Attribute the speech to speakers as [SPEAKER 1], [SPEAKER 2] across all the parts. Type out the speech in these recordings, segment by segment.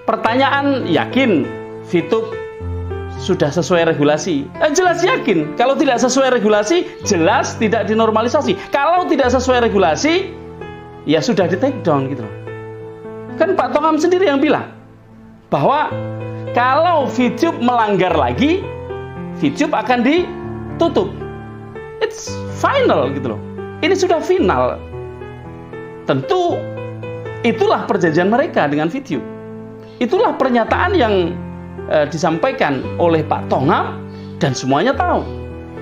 [SPEAKER 1] Pertanyaan, yakin VTube sudah sesuai regulasi? Jelas yakin. Kalau tidak sesuai regulasi, jelas tidak dinormalisasi. Kalau tidak sesuai regulasi, ya sudah di take down gitu loh. Kan Pak Tongam sendiri yang bilang bahwa kalau VTube melanggar lagi, VTube akan ditutup. It's final gitu loh. Ini sudah final. Tentu itulah perjanjian mereka dengan VTube. Itulah pernyataan yang disampaikan oleh Pak Tongam dan semuanya tahu.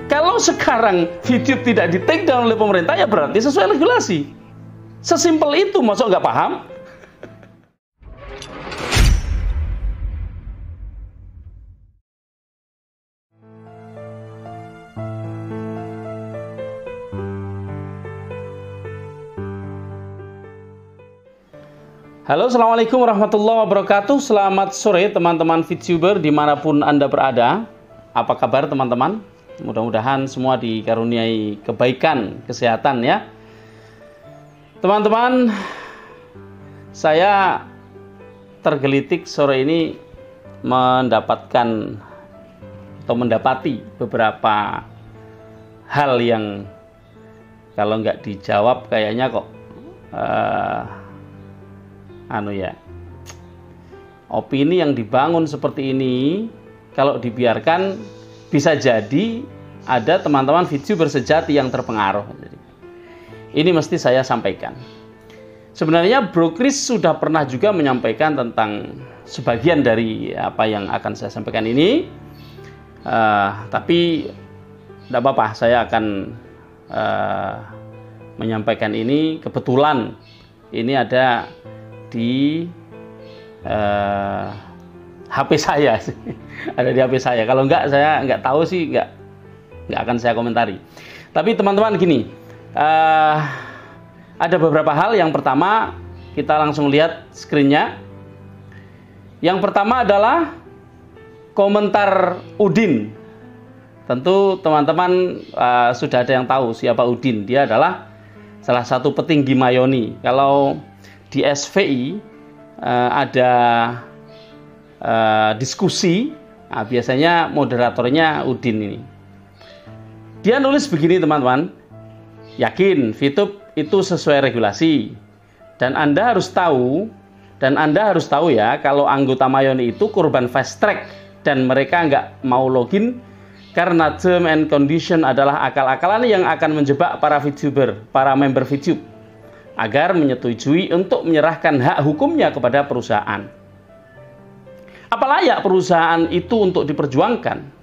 [SPEAKER 1] Kalau sekarang VTube tidak di take down oleh pemerintah, ya berarti sesuai regulasi. Sesimpel itu, masa nggak paham? Halo, assalamualaikum warahmatullahi wabarakatuh. Selamat sore teman-teman VTuber dimanapun Anda berada. Apa kabar teman-teman? Mudah-mudahan semua dikaruniai kebaikan, kesehatan ya. Teman-teman, saya tergelitik sore ini mendapatkan atau mendapati beberapa hal yang kalau nggak dijawab kayaknya kok opini yang dibangun seperti ini kalau dibiarkan bisa jadi ada teman-teman VTuber sejati yang terpengaruh. Ini mesti saya sampaikan. Sebenarnya Bro Kris sudah pernah juga menyampaikan tentang sebagian dari apa yang akan saya sampaikan ini, tapi tidak apa-apa, saya akan menyampaikan ini. Kebetulan ini ada di HP saya ada di HP saya. Kalau enggak, saya nggak tahu sih, nggak akan saya komentari. Tapi teman-teman gini, ada beberapa hal. Yang pertama, kita langsung lihat screen-nya. Yang pertama adalah komentar Udin. Tentu teman-teman sudah ada yang tahu siapa Udin. Dia adalah salah satu petinggi Mayoni. Kalau di SVI ada diskusi, biasanya moderatornya Udin ini. Dia nulis begini teman-teman, yakin VTube itu sesuai regulasi, dan Anda harus tahu ya, kalau anggota Mayoni itu korban fast track dan mereka nggak mau login karena term and condition adalah akal-akalan yang akan menjebak para VTuber, para member VTube, agar menyetujui untuk menyerahkan hak hukumnya kepada perusahaan. Apa layak perusahaan itu untuk diperjuangkan?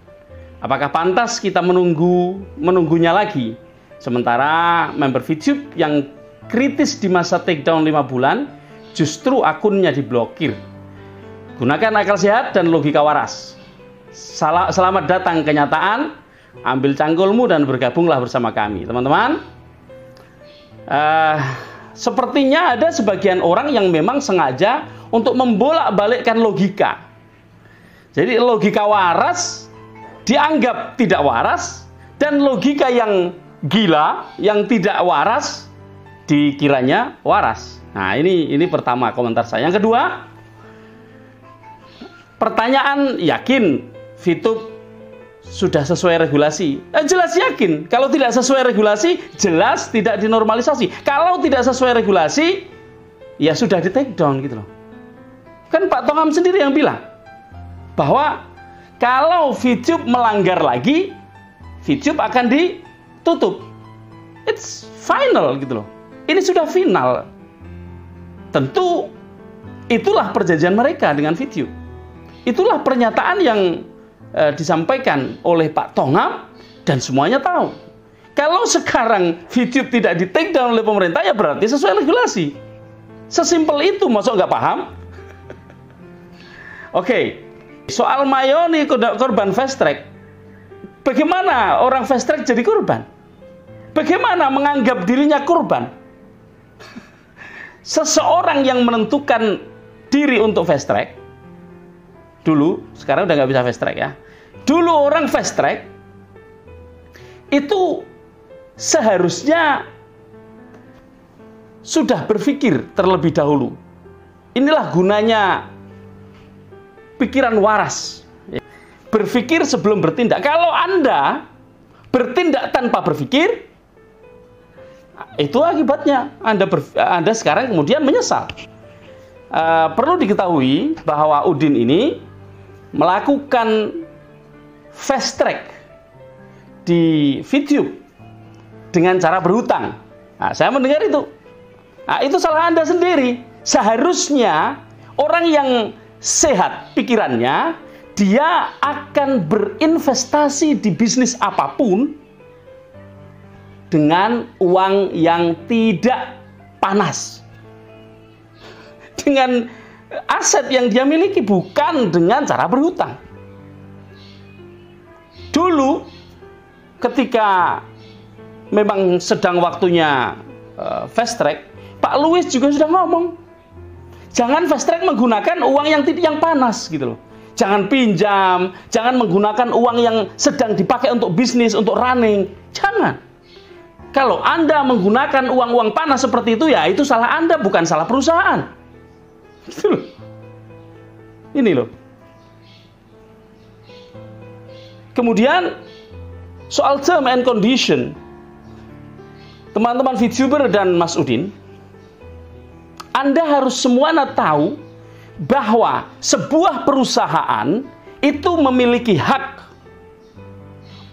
[SPEAKER 1] Apakah pantas kita menunggunya lagi? Sementara member VTube yang kritis di masa takedown 5 bulan, justru akunnya diblokir. Gunakan akal sehat dan logika waras. Selamat datang kenyataan, ambil cangkulmu dan bergabunglah bersama kami. Teman-teman, sepertinya ada sebagian orang yang memang sengaja untuk membolak-balikkan logika. Jadi logika waras dianggap tidak waras, dan logika yang gila, yang tidak waras, dikiranya waras. Nah, ini pertama komentar saya. Yang kedua, pertanyaan, yakin VTube sudah sesuai regulasi? Jelas yakin. Kalau tidak sesuai regulasi, jelas tidak dinormalisasi. Kalau tidak sesuai regulasi, ya sudah di take down gitu loh. Kan Pak Tongam sendiri yang bilang bahwa kalau VTube melanggar lagi, VTube akan ditutup. It's final gitu loh. Ini sudah final. Tentu itulah perjanjian mereka dengan VTube. Itulah pernyataan yang disampaikan oleh Pak Tongam dan semuanya tahu. Kalau sekarang VTube tidak di take down oleh pemerintah, ya berarti sesuai regulasi. Sesimpel itu, masa nggak paham? Oke, soal Mayoni korban fast track. Bagaimana orang fast track jadi korban? Bagaimana menganggap dirinya korban? Seseorang yang menentukan diri untuk fast track, dulu, sekarang udah nggak bisa fast track ya. Dulu orang fast track itu seharusnya sudah berpikir terlebih dahulu. Inilah gunanya pikiran waras. Berpikir sebelum bertindak. Kalau Anda bertindak tanpa berpikir, itu akibatnya Anda sekarang kemudian menyesal. Perlu diketahui bahwa Udin ini melakukan fast track di VTube dengan cara berhutang. Nah, saya mendengar itu. Nah, itu salah Anda sendiri. Seharusnya orang yang sehat pikirannya, dia akan berinvestasi di bisnis apapun dengan uang yang tidak panas, dengan aset yang dia miliki, bukan dengan cara berhutang. Dulu ketika memang sedang waktunya fast track, Pak Louis juga sudah ngomong, jangan fast track menggunakan uang yang panas gitu loh. Jangan pinjam, jangan menggunakan uang yang sedang dipakai untuk bisnis, untuk running. Jangan. Kalau Anda menggunakan uang-uang panas seperti itu, ya itu salah Anda, bukan salah perusahaan. Gitu loh. Ini loh. Kemudian soal term and condition, teman-teman VTuber dan Mas Udin, Anda harus semua tahu bahwa sebuah perusahaan itu memiliki hak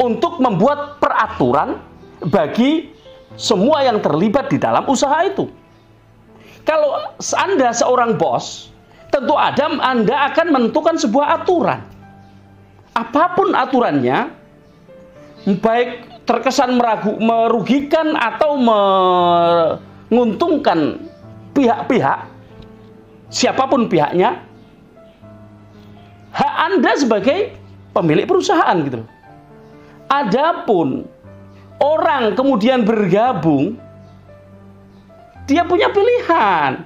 [SPEAKER 1] untuk membuat peraturan bagi semua yang terlibat di dalam usaha itu. Kalau Anda seorang bos, tentu Anda akan menentukan sebuah aturan. Apapun aturannya, baik terkesan merugikan atau menguntungkan pihak-pihak, siapapun pihaknya, hak Anda sebagai pemilik perusahaan gitu loh. Adapun orang kemudian bergabung, dia punya pilihan.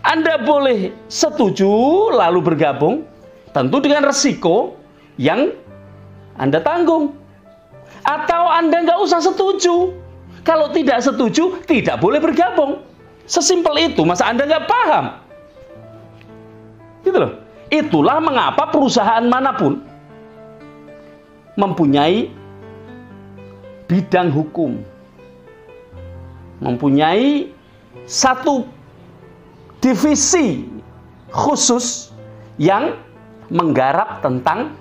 [SPEAKER 1] Anda boleh setuju lalu bergabung, tentu dengan resiko yang Anda tanggung. Atau Anda nggak usah setuju. Kalau tidak setuju, tidak boleh bergabung. Sesimpel itu, masa Anda nggak paham? Gitu loh. Itulah mengapa perusahaan manapun mempunyai bidang hukum, mempunyai satu divisi khusus yang menggarap tentang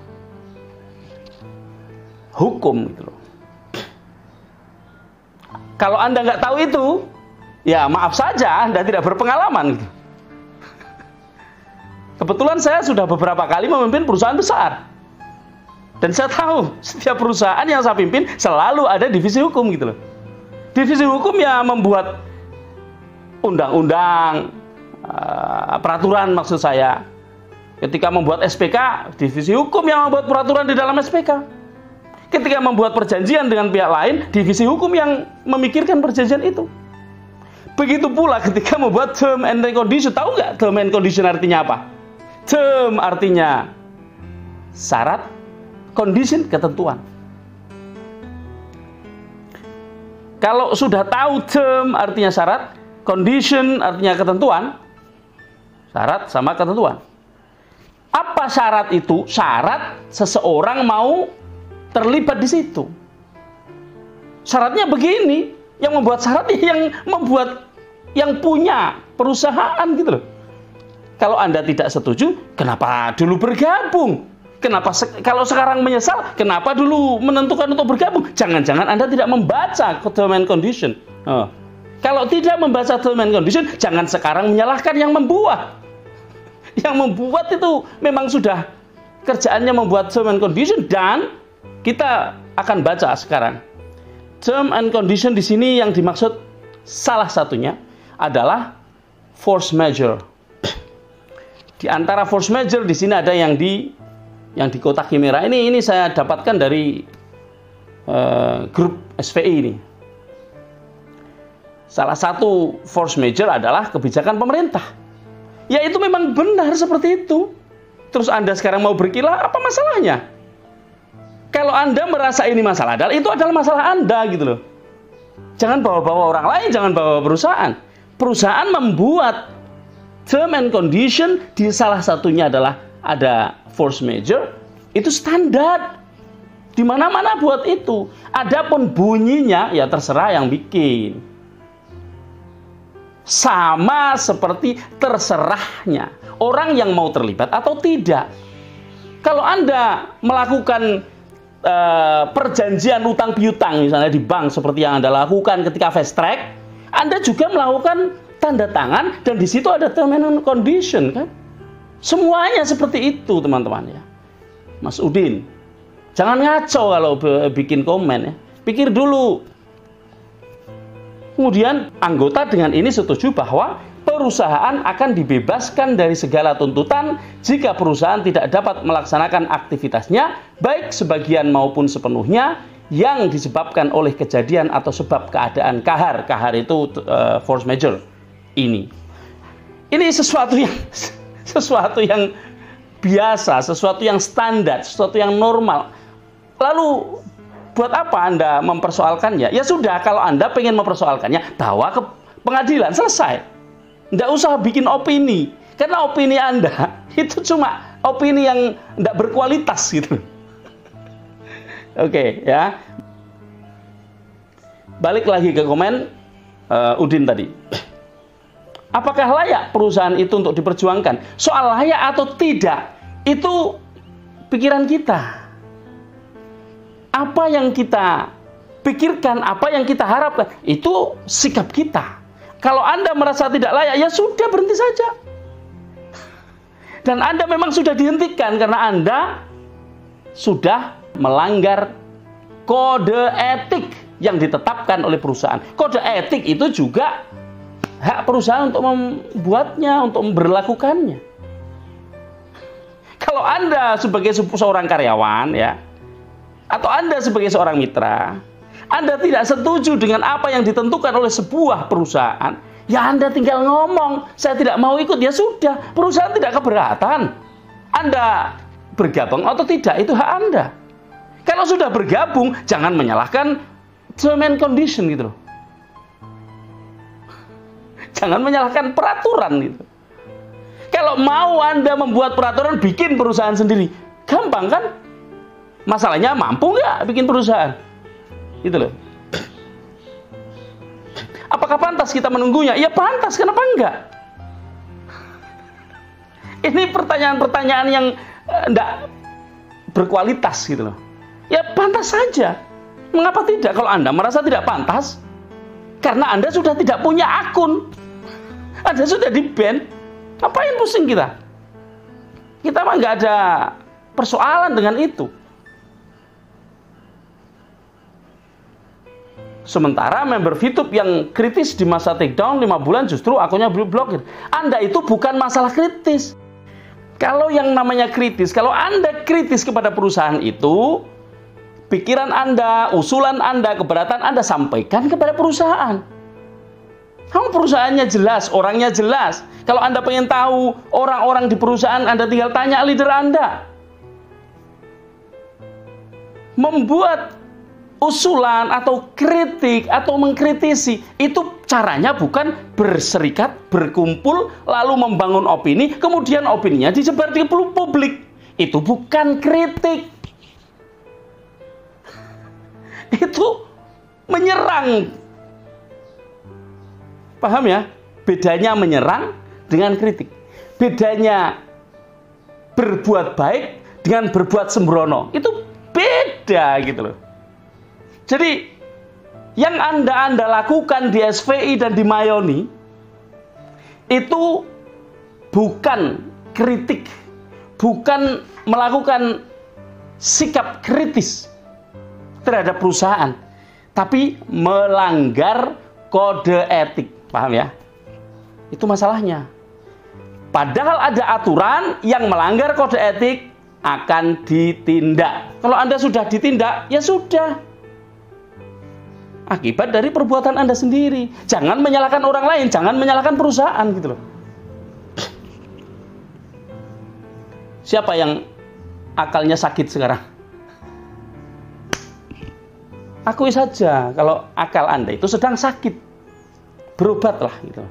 [SPEAKER 1] hukum gitu loh. Kalau Anda nggak tahu itu, ya maaf saja, Anda tidak berpengalaman gitu. Kebetulan saya sudah beberapa kali memimpin perusahaan besar. Dan saya tahu setiap perusahaan yang saya pimpin selalu ada divisi hukum gitu loh. Divisi hukum yang membuat undang-undang, peraturan maksud saya. Ketika membuat SPK, divisi hukum yang membuat peraturan di dalam SPK. Ketika membuat perjanjian dengan pihak lain, divisi hukum yang memikirkan perjanjian itu. Begitu pula ketika membuat term and condition. Tahu nggak term and condition artinya apa? Term artinya syarat, condition ketentuan. Kalau sudah tahu term artinya syarat, condition artinya ketentuan, syarat sama ketentuan. Apa syarat itu? Syarat seseorang mau terlibat di situ. Syaratnya begini, yang membuat syarat yang membuat yang punya perusahaan gitu loh. Kalau Anda tidak setuju, kenapa dulu bergabung? Kenapa kalau sekarang menyesal, kenapa dulu menentukan untuk bergabung? Jangan-jangan Anda tidak membaca term and condition. Kalau tidak membaca term and condition, jangan sekarang menyalahkan yang membuat. Yang membuat itu memang sudah kerjaannya membuat term and condition, dan kita akan baca sekarang. Term and condition di sini yang dimaksud salah satunya adalah force majeure. Di antara force majeure di sini ada yang dikotaki merah. Ini saya dapatkan dari grup SVI ini. Salah satu force majeure adalah kebijakan pemerintah. Ya itu memang benar seperti itu. Terus Anda sekarang mau berkilah, apa masalahnya? Kalau Anda merasa ini masalah, itu adalah masalah Anda gitu loh. Jangan bawa-bawa orang lain, jangan bawa perusahaan. Perusahaan membuat term and condition, di salah satunya adalah ada force major, itu standar. Di mana-mana buat itu. Adapun bunyinya ya terserah yang bikin. Sama seperti terserahnya orang yang mau terlibat atau tidak. Kalau Anda melakukan perjanjian utang piutang misalnya di bank seperti yang Anda lakukan ketika fast track, Anda juga melakukan tanda tangan dan di situ ada term and condition kan? Semuanya seperti itu teman-teman ya. Mas Udin, jangan ngaco kalau bikin komen ya. Pikir dulu. Kemudian anggota dengan ini setuju bahwa perusahaan akan dibebaskan dari segala tuntutan jika perusahaan tidak dapat melaksanakan aktivitasnya, baik sebagian maupun sepenuhnya, yang disebabkan oleh kejadian atau sebab keadaan kahar. Kahar itu force major. Ini sesuatu yang biasa, sesuatu yang standar, sesuatu yang normal. Lalu buat apa Anda mempersoalkannya? Ya sudah, kalau Anda pengen mempersoalkannya, bawa ke pengadilan, selesai. Nggak usah bikin opini. Karena opini Anda itu cuma opini yang nggak berkualitas gitu. Oke, ya. Balik lagi ke komen Udin tadi. Apakah layak perusahaan itu untuk diperjuangkan? Soal layak atau tidak, itu pikiran kita. Apa yang kita pikirkan, apa yang kita harapkan, itu sikap kita. Kalau Anda merasa tidak layak, ya sudah, berhenti saja. Dan Anda memang sudah dihentikan karena Anda sudah melanggar kode etik yang ditetapkan oleh perusahaan. Kode etik itu juga hak perusahaan untuk membuatnya, untuk memberlakukannya. Kalau Anda sebagai seorang karyawan ya, atau Anda sebagai seorang mitra, Anda tidak setuju dengan apa yang ditentukan oleh sebuah perusahaan, ya Anda tinggal ngomong, saya tidak mau ikut, ya sudah, perusahaan tidak keberatan. Anda bergabung atau tidak, itu hak Anda. Kalau sudah bergabung, jangan menyalahkan term and condition gitu loh. Jangan menyalahkan peraturan gitu. Kalau mau Anda membuat peraturan, bikin perusahaan sendiri. Gampang kan? Masalahnya mampu nggak bikin perusahaan? Gitu loh. Apakah pantas kita menunggunya? Ya pantas, kenapa enggak? Ini pertanyaan-pertanyaan yang enggak berkualitas gitu loh. Ya pantas saja. Mengapa tidak? Kalau Anda merasa tidak pantas, karena Anda sudah tidak punya akun. Anda sudah di-ban. Ngapain pusing kita? Kita mah nggak ada persoalan dengan itu. Sementara member VTube yang kritis di masa takedown 5 bulan justru akunnya blokir. Anda itu bukan masalah kritis. Kalau yang namanya kritis, kalau Anda kritis kepada perusahaan itu, pikiran Anda, usulan Anda, keberatan Anda sampaikan kepada perusahaan. Kamu perusahaannya jelas, orangnya jelas. Kalau Anda pengen tahu orang-orang di perusahaan, Anda tinggal tanya leader Anda. Membuat usulan atau kritik atau mengkritisi itu caranya bukan berserikat, berkumpul, lalu membangun opini, kemudian opininya disebar di publik. Itu bukan kritik. Itu menyerang. Paham ya? Bedanya menyerang dengan kritik. Bedanya berbuat baik dengan berbuat sembrono. Itu beda gitu loh. Jadi yang Anda lakukan di SVI dan di Mayoni itu bukan kritik, bukan melakukan sikap kritis terhadap perusahaan, tapi melanggar kode etik. Paham ya? Itu masalahnya. Padahal ada aturan yang melanggar kode etik akan ditindak. Kalau Anda sudah ditindak, ya sudah. Akibat dari perbuatan Anda sendiri. Jangan menyalahkan orang lain, jangan menyalahkan perusahaan gitu loh. Siapa yang akalnya sakit sekarang? Akui saja kalau akal Anda itu sedang sakit. Berobatlah gitu.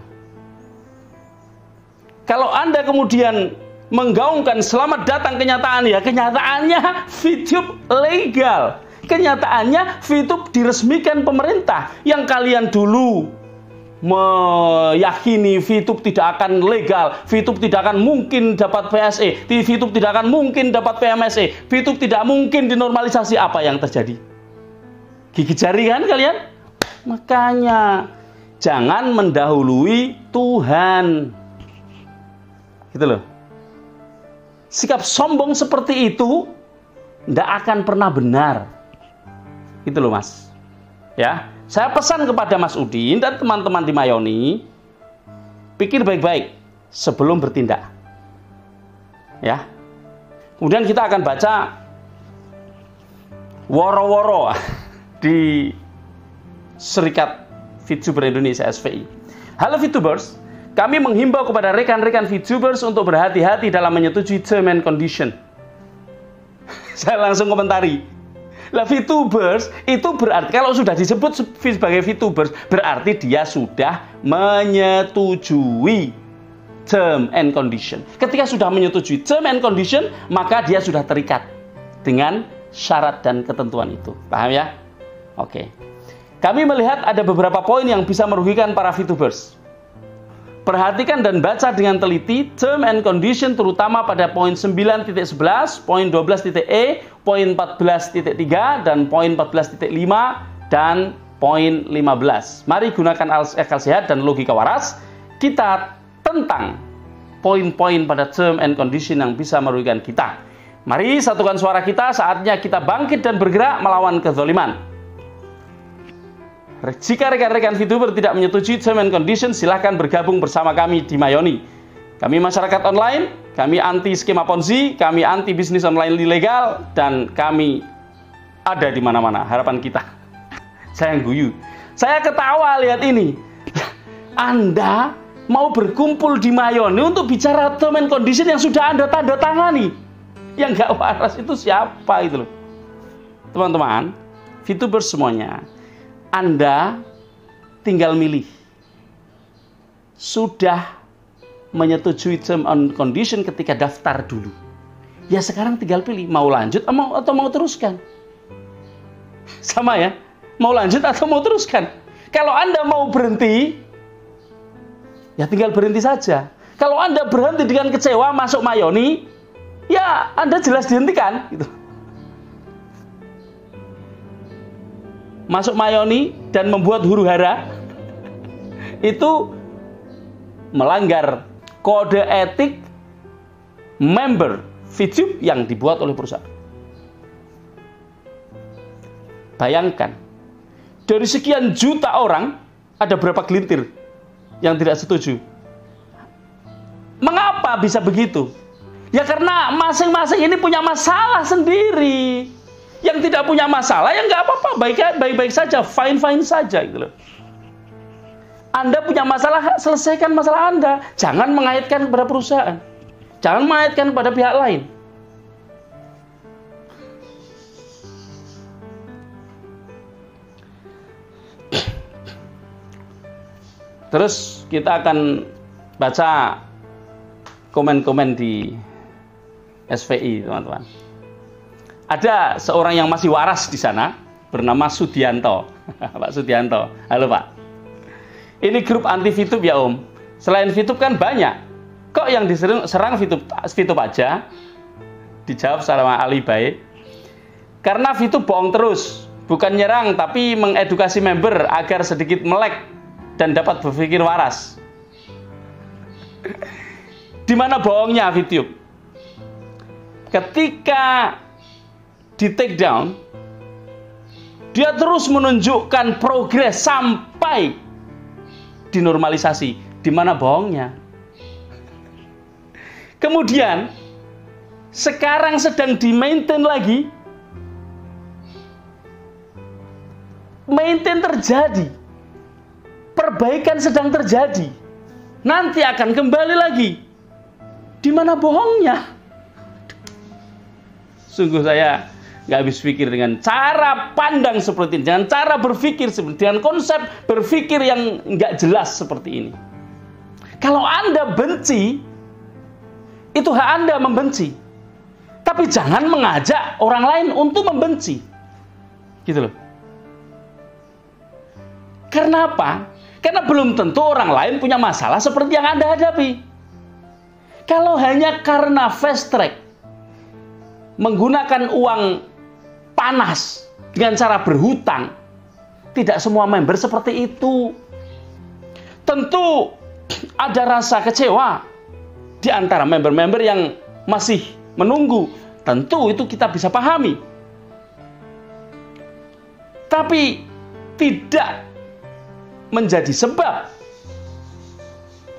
[SPEAKER 1] Kalau Anda kemudian menggaungkan selamat datang kenyataan, ya kenyataannya VTube legal. Kenyataannya VTube diresmikan pemerintah. Yang kalian dulu meyakini VTube tidak akan legal, VTube tidak akan mungkin dapat PSE, VTube tidak akan mungkin dapat PMSE, VTube tidak mungkin dinormalisasi, apa yang terjadi? Gigit jari kan kalian? Makanya jangan mendahului Tuhan. Gitu loh. Sikap sombong seperti itu tidak akan pernah benar. Gitu loh Mas. Ya, saya pesan kepada Mas Udin dan teman-teman di Mayoni, pikir baik-baik sebelum bertindak. Ya. Kemudian kita akan baca woro-woro di Serikat VTuber Indonesia SVI. Halo VTubers, kami menghimbau kepada rekan-rekan VTubers untuk berhati-hati dalam menyetujui term and condition. Saya langsung komentari. Lah VTubers itu berarti kalau sudah disebut sebagai VTubers berarti dia sudah menyetujui term and condition. Ketika sudah menyetujui term and condition, maka dia sudah terikat dengan syarat dan ketentuan itu. Paham ya? Oke. Kami melihat ada beberapa poin yang bisa merugikan para VTubers. Perhatikan dan baca dengan teliti term and condition terutama pada poin 9.11, poin 12.e, poin 14.3, dan poin 14.5, dan poin 15. Mari gunakan akal sehat dan logika waras. Kita tentang poin-poin pada term and condition yang bisa merugikan kita. Mari satukan suara kita, saatnya kita bangkit dan bergerak melawan kezaliman. Jika rekan-rekan VTuber tidak menyetujui term and condition, silahkan bergabung bersama kami di Mayoni. Kami masyarakat online, kami anti skema Ponzi, kami anti bisnis online ilegal, dan kami ada di mana-mana. Harapan kita. Saya yang guyu. Saya ketawa lihat ini. Anda mau berkumpul di Mayoni untuk bicara term and condition yang sudah Anda tanda tangani. Yang nggak waras itu siapa itu loh. Teman-teman, VTuber semuanya, Anda tinggal milih. Sudah menyetujui term and condition ketika daftar dulu. Ya sekarang tinggal pilih, mau lanjut atau mau teruskan. Sama ya, mau lanjut atau mau teruskan. Kalau Anda mau berhenti, ya tinggal berhenti saja. Kalau Anda berhenti dengan kecewa masuk Mayoni, ya Anda jelas dihentikan. Gitu. Masuk Mayoni dan membuat huru-hara itu melanggar kode etik member VTube yang dibuat oleh perusahaan. Bayangkan, dari sekian juta orang ada berapa gelintir yang tidak setuju. Mengapa bisa begitu? Ya karena masing-masing ini punya masalah sendiri. Yang tidak punya masalah ya nggak apa-apa, baik-baik saja, fine-fine saja gitu loh. Anda punya masalah, selesaikan masalah Anda. Jangan mengaitkan kepada perusahaan. Jangan mengaitkan kepada pihak lain. Terus kita akan baca komen-komen di SVI, teman-teman. Ada seorang yang masih waras di sana, bernama Sudianto. Pak Sudianto, halo Pak. Ini grup anti VTube ya Om. Selain VTube kan banyak. Kok yang diserang VTube aja? Dijawab secara alibay. Karena VTube bohong terus. Bukan nyerang, tapi mengedukasi member agar sedikit melek dan dapat berpikir waras. Di mana bohongnya VTube? Ketika di take down, dia terus menunjukkan progres sampai dinormalisasi. Di mana bohongnya? Kemudian sekarang sedang di maintain lagi. Maintain terjadi. Perbaikan sedang terjadi. Nanti akan kembali lagi. Di mana bohongnya? Sungguh saya nggak habis pikir dengan cara pandang seperti ini, dengan cara berpikir seperti ini, dengan konsep berpikir yang nggak jelas seperti ini. Kalau Anda benci, Itu hak Anda membenci. Tapi jangan mengajak orang lain untuk membenci. Gitu loh. Karena apa? Karena belum tentu orang lain punya masalah seperti yang Anda hadapi. Kalau hanya karena fast track, menggunakan uang panas dengan cara berhutang, tidak semua member seperti itu. Tentu ada rasa kecewa di antara member-member yang masih menunggu. Tentu itu kita bisa pahami. Tapi tidak menjadi sebab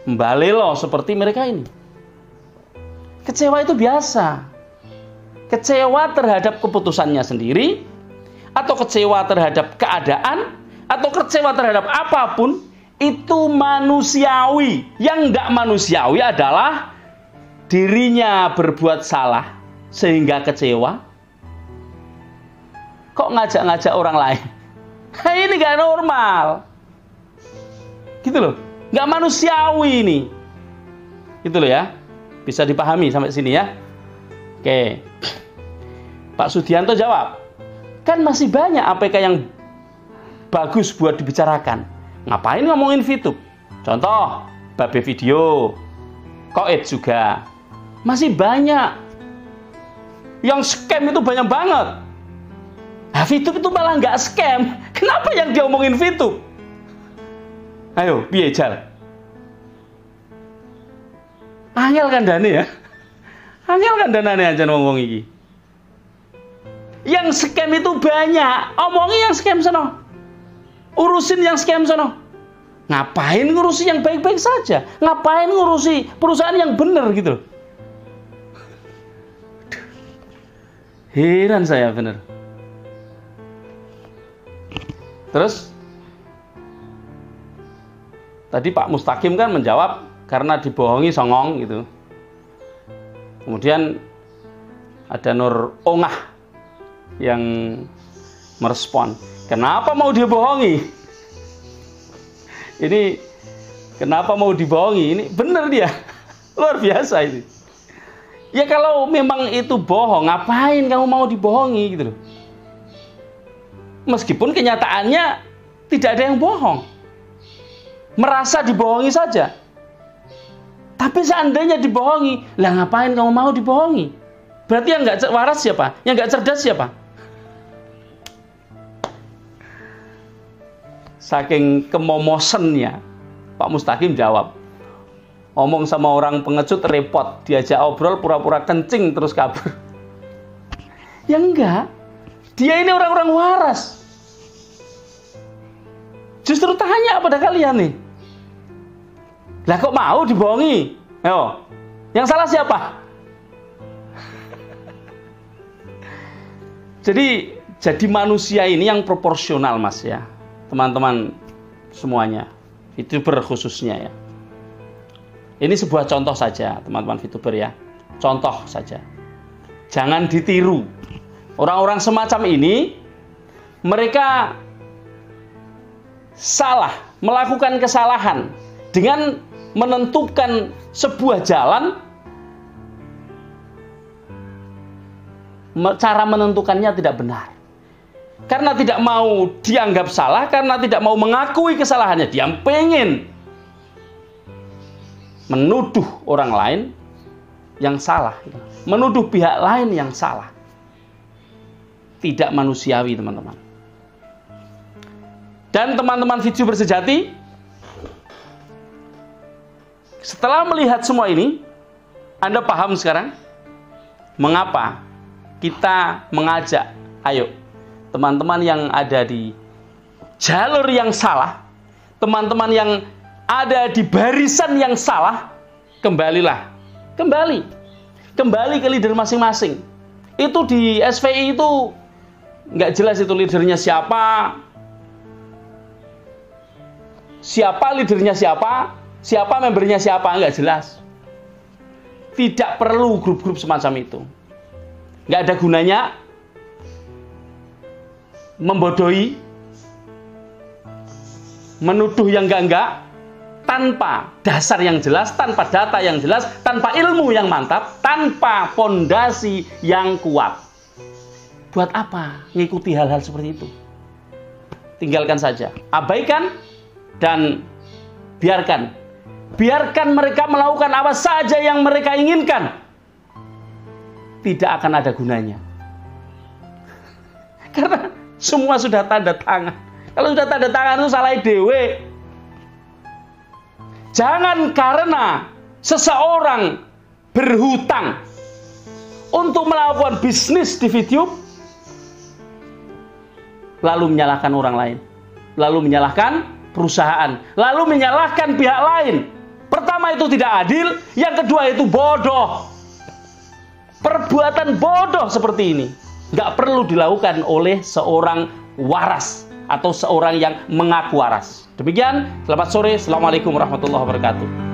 [SPEAKER 1] membalelo seperti mereka ini. Kecewa itu biasa. Kecewa terhadap keputusannya sendiri, atau kecewa terhadap keadaan, atau kecewa terhadap apapun, itu manusiawi. Yang tidak manusiawi adalah dirinya berbuat salah sehingga kecewa. Kok ngajak-ngajak orang lain? Ini gak normal. Gitu loh. Gak manusiawi ini. Gitu loh ya. Bisa dipahami sampai sini ya. Oke. Pak Sudianto jawab. Kan masih banyak APK yang bagus buat dibicarakan. Ngapain ngomongin VTube? Contoh, Babe Video, Koet juga. Masih banyak. Yang scam itu banyak banget. Nah, VTube itu malah nggak scam. Kenapa yang diomongin VTube? Ayo, piye Jal? Angel kan dane ya? Angel kan danane aja ngomong iki. Yang scam itu banyak. Omongi yang scam sono. Urusin yang scam sono. Ngapain ngurusi yang baik-baik saja? Ngapain ngurusi perusahaan yang benar gitu? Heran saya bener. Terus tadi Pak Mustaqim kan menjawab karena dibohongi songong gitu. Kemudian ada Nur Ongah yang merespon, kenapa mau dibohongi? Ini kenapa mau dibohongi? Ini bener dia. Luar biasa ini. Ya kalau memang itu bohong, ngapain kamu mau dibohongi gitu loh. Meskipun kenyataannya tidak ada yang bohong. Merasa dibohongi saja. Tapi seandainya dibohongi, lah ngapain kamu mau dibohongi? Berarti yang nggak waras siapa? Yang nggak cerdas siapa? Saking kemomosennya, Pak Mustaqim jawab, omong sama orang pengecut repot, diajak obrol pura-pura kencing terus kabur. Ya enggak, dia ini orang-orang waras. Justru tanya pada kalian nih, lah kok mau dibohongi? Ayo, yang salah siapa? Jadi manusia ini yang proporsional mas ya, teman-teman semuanya, VTuber khususnya ya. Ini sebuah contoh saja teman-teman VTuber ya, contoh saja. Jangan ditiru. Orang-orang semacam ini, mereka salah, melakukan kesalahan dengan menentukan sebuah jalan. Cara menentukannya tidak benar. Karena tidak mau dianggap salah, karena tidak mau mengakui kesalahannya, dia pengen menuduh orang lain yang salah, menuduh pihak lain yang salah. Tidak manusiawi teman-teman. Dan teman-teman VTuber sejati, setelah melihat semua ini, Anda paham sekarang mengapa kita mengajak, ayo teman-teman yang ada di jalur yang salah, teman-teman yang ada di barisan yang salah, kembalilah, kembali ke leader masing-masing. Itu di SVI itu nggak jelas itu leadernya siapa, leadernya siapa membernya siapa, nggak jelas. Tidak perlu grup-grup semacam itu. Nggak ada gunanya membodohi, menuduh yang enggak, tanpa dasar yang jelas, tanpa data yang jelas, tanpa ilmu yang mantap, tanpa fondasi yang kuat. Buat apa ngikuti hal-hal seperti itu? Tinggalkan saja, abaikan dan biarkan. Biarkan mereka melakukan apa saja yang mereka inginkan. Tidak akan ada gunanya. Karena semua sudah tanda tangan. Kalau sudah tanda tangan itu salah dewe. Jangan karena seseorang berhutang untuk melakukan bisnis di video, lalu menyalahkan orang lain, lalu menyalahkan perusahaan, lalu menyalahkan pihak lain. Pertama, itu tidak adil. Yang kedua, itu bodoh. Perbuatan bodoh seperti ini nggak perlu dilakukan oleh seorang waras atau seorang yang mengaku waras. Demikian, selamat sore. Assalamualaikum warahmatullahi wabarakatuh.